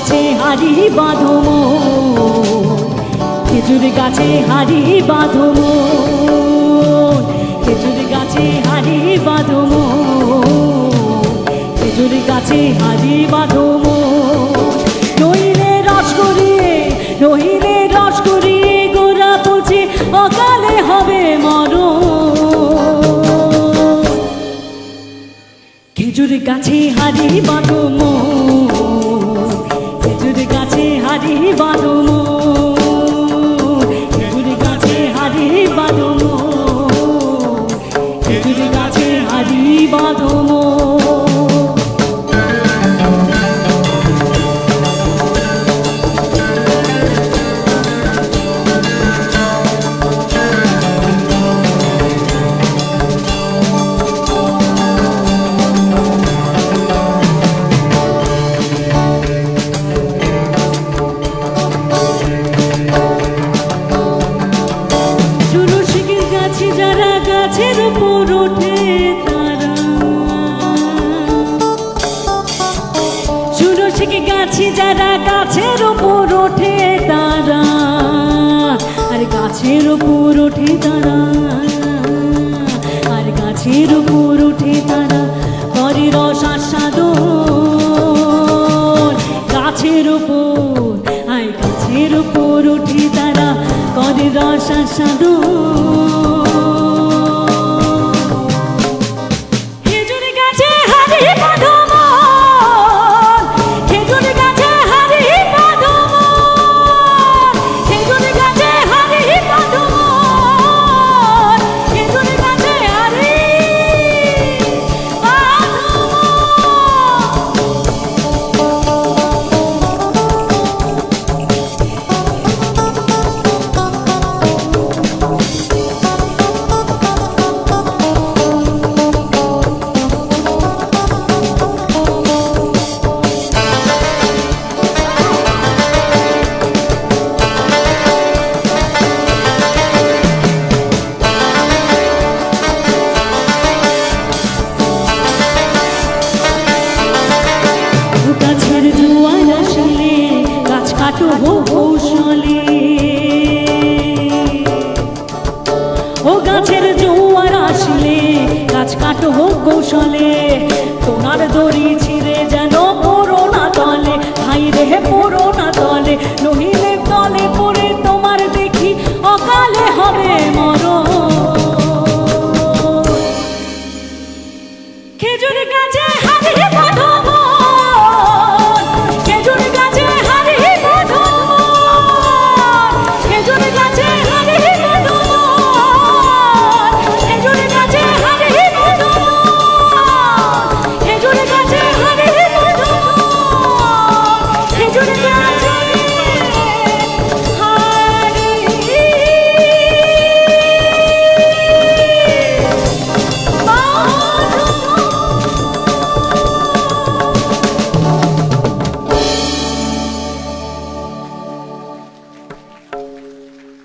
গাছে হাড়ি বাঁধো মন, খেজুর গাছে হাড়ি বাঁধো মন, খেজুর গাছে হাড়ি বাঁধো মন, খেজুর গাছে হাড়ি বাঁধো মন। নইলে রস করিয়ে, নইলে রস করিয়ে গোড়া পচে অকালে হবে মরণ। খেজুর গাছে হাড়ি বাঁধো মন, খেজুর গাছে হাড়ি বাঁধো মন, খেজুর গাছে হাড়ি বাঁধো মন, খেজুর গাছে হাড়ি বাঁধো মন। যারা গাছের উপর ওঠে তারা, শুনো শিখে গাছি যারা গাছের উপর ওঠে তারা, আর গাছের উপর ওঠে তারা, আর গাছের উপর ওঠে তারা করে রস আস্বাদন। গাছের উপর, আয় গাছের উপর ওঠে তারা করে রস আস্বাদন। গাছের জোয়ার আসলে গাছ কাটো হো হো